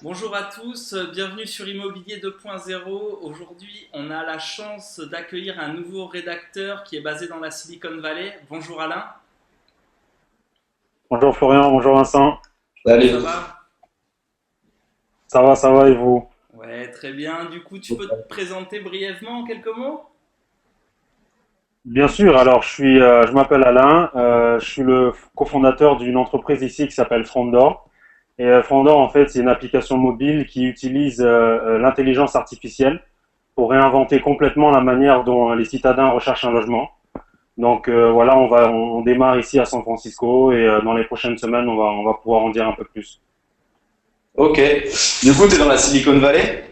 Bonjour à tous, bienvenue sur Immobilier 2.0. Aujourd'hui, on a la chance d'accueillir un nouveau rédacteur qui est basé dans la Silicon Valley. Bonjour Alain, Bonjour Florian, bonjour Vincent. ça Allez. va? Ça va et vous? Ouais, très bien. Du coup, tu peux te présenter brièvement en quelques mots? Bien sûr, alors je m'appelle Alain, je suis le cofondateur d'une entreprise ici qui s'appelle Frondor. Et Frondor, en fait, c'est une application mobile qui utilise l'intelligence artificielle pour réinventer complètement la manière dont les citadins recherchent un logement. Donc voilà, on démarre ici à San Francisco et dans les prochaines semaines, on va pouvoir en dire un peu plus. Ok. Du coup, tu es dans la Silicon Valley.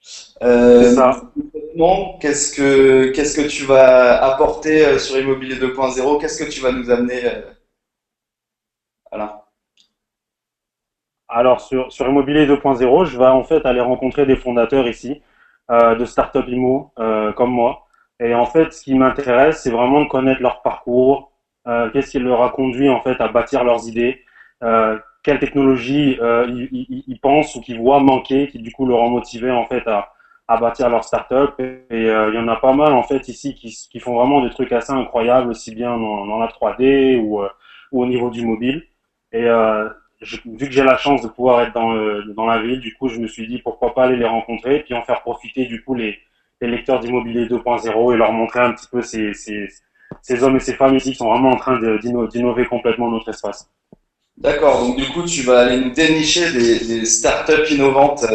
C'est Euh, ça. Concrètement, qu'est-ce que tu vas apporter sur Immobilier 2.0? Qu'est-ce que tu vas nous amener, Alain? Alors sur Immobilier 2.0, je vais en fait aller rencontrer des fondateurs ici de start-up IMO comme moi. Et en fait, ce qui m'intéresse, c'est vraiment de connaître leur parcours, qu'est-ce qui leur a conduit en fait à bâtir leurs idées, quelle technologie ils pensent ou qu'ils voient manquer, qui du coup leur ont motivé en fait à bâtir leur start-up. Et il y en a pas mal en fait ici qui font vraiment des trucs assez incroyables, aussi bien dans la 3D ou au niveau du mobile. Et vu que j'ai la chance de pouvoir être dans la ville, du coup, je me suis dit pourquoi pas aller les rencontrer et puis en faire profiter du coup les lecteurs d'immobilier 2.0 et leur montrer un petit peu ces hommes et ces femmes ici qui sont vraiment en train d'innover complètement notre espace. D'accord. Donc, du coup, tu vas aller nous dénicher des startups innovantes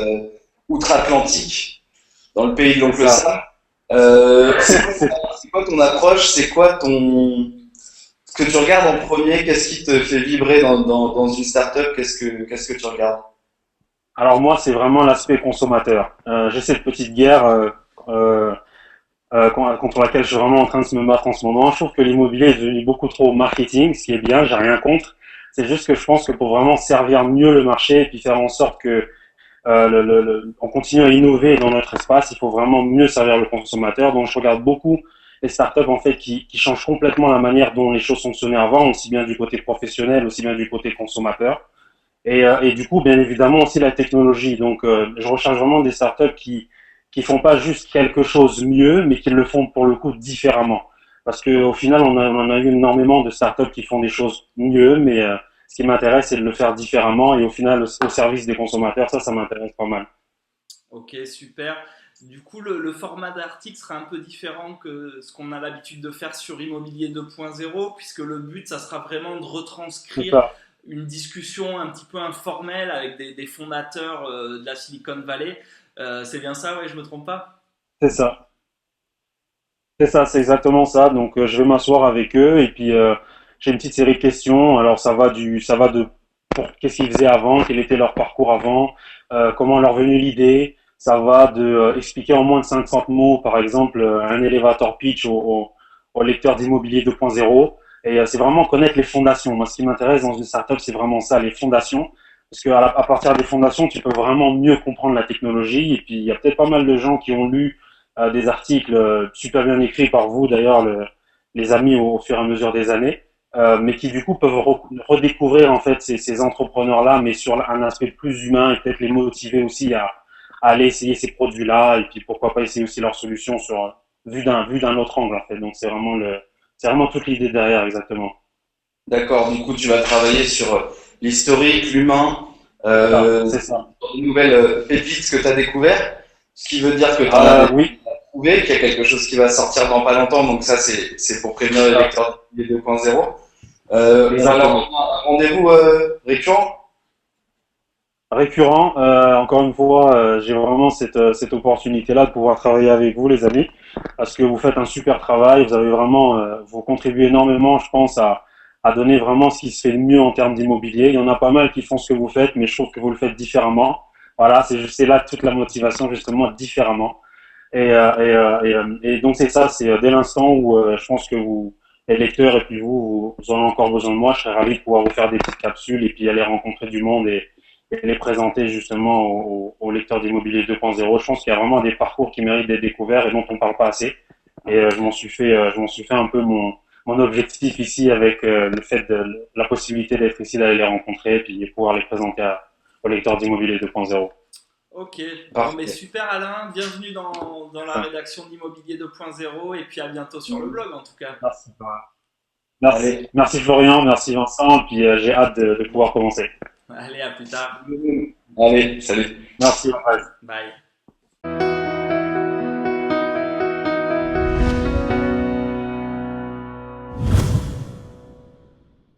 outre-Atlantique dans le pays de C'est l'oncle ça. Sam. C'est quoi ton approche? C'est quoi ton ce que tu regardes en premier? Qu'est-ce qui te fait vibrer dans une startup? Qu'est-ce que tu regardes? Alors moi, c'est vraiment l'aspect consommateur. J'ai cette petite guerre euh, contre laquelle je suis vraiment en train de se me battre en ce moment. Je trouve que l'immobilier est devenu beaucoup trop marketing, ce qui est bien, j'ai rien contre. C'est juste que je pense que pour vraiment servir mieux le marché et puis faire en sorte que on continue à innover dans notre espace, il faut vraiment mieux servir le consommateur. Donc je regarde beaucoup les startups en fait qui changent complètement la manière dont les choses fonctionnaient avant, aussi bien du côté professionnel, aussi bien du côté consommateur. Et du coup, bien évidemment aussi la technologie. Donc je recherche vraiment des startups qui font pas juste quelque chose mieux, mais qui le font pour le coup différemment. Parce que au final, on en a eu énormément de startups qui font des choses mieux, mais ce qui m'intéresse, c'est de le faire différemment et au final au service des consommateurs. Ça m'intéresse pas mal. Ok, super. Du coup, le format d'article sera un peu différent que ce qu'on a l'habitude de faire sur Immobilier 2.0, puisque le but, ça sera vraiment de C'est retranscrire ça. une discussion un petit peu informelle avec des fondateurs de la Silicon Valley. C'est bien ça, ouais, je me trompe pas? C'est ça. C'est ça, c'est exactement ça. Donc, je vais m'asseoir avec eux et puis j'ai une petite série de questions. Alors, ça va de pour qu'est-ce qu'ils faisaient avant, quel était leur parcours avant, comment leur venue l'idée. Ça va de expliquer en moins de 50 mots, par exemple, un elevator pitch au lecteur d'immobilier 2.0. Et c'est vraiment connaître les fondations. Moi, ce qui m'intéresse dans une startup, c'est vraiment ça, les fondations. Parce que à partir des fondations, tu peux vraiment mieux comprendre la technologie. Et puis, il y a peut-être pas mal de gens qui ont lu des articles super bien écrits par vous, d'ailleurs, les amis au fur et à mesure des années, mais qui du coup peuvent redécouvrir en fait ces entrepreneurs-là, mais sur un aspect plus humain et peut-être les motiver aussi à aller essayer ces produits-là et puis pourquoi pas essayer aussi leurs solutions sur vu d'un autre angle en fait. Donc c'est vraiment toute l'idée derrière exactement. D'accord, du coup, tu vas travailler sur l'historique, l'humain, C'est ça. une nouvelle pépite que tu as découvert, ce qui veut dire que tu en as déjà Oui, trouvé, qu'il y a quelque chose qui va sortir dans pas longtemps, donc ça, c'est pour prévenir c'est les ça, lecteurs des 2.0. On va leur exactement. donner un rendez-vous récurrent. Récurrent. Encore une fois, j'ai vraiment cette opportunité-là de pouvoir travailler avec vous, les amis, parce que vous faites un super travail. Vous avez vraiment, vous contribuez énormément, je pense, à donner vraiment ce qui se fait le mieux en termes d'immobilier. Il y en a pas mal qui font ce que vous faites, mais je trouve que vous le faites différemment. Voilà, c'est là toute la motivation, justement, différemment. Et donc c'est ça, c'est dès l'instant où je pense que vous, les lecteurs et puis vous en avez encore besoin de moi, je serais ravi de pouvoir vous faire des petites capsules et puis aller rencontrer du monde et les présenter justement aux lecteurs d'immobilier 2.0. Je pense qu'il y a vraiment des parcours qui méritent d'être découverts et dont on ne parle pas assez. Et je m'en suis fait un peu mon objectif ici avec le fait de la possibilité d'être ici, d'aller les rencontrer et puis pouvoir les présenter collecteur d'immobilier 2.0. Ok, bon, Parfait. mais super Alain, bienvenue dans la rédaction d'Immobilier 2.0 et puis à bientôt sur le blog en tout cas. Merci. Merci, Allez. merci Florian, merci Vincent, puis j'ai hâte de pouvoir commencer. Allez, à plus tard. Allez, salut. Merci. Bye.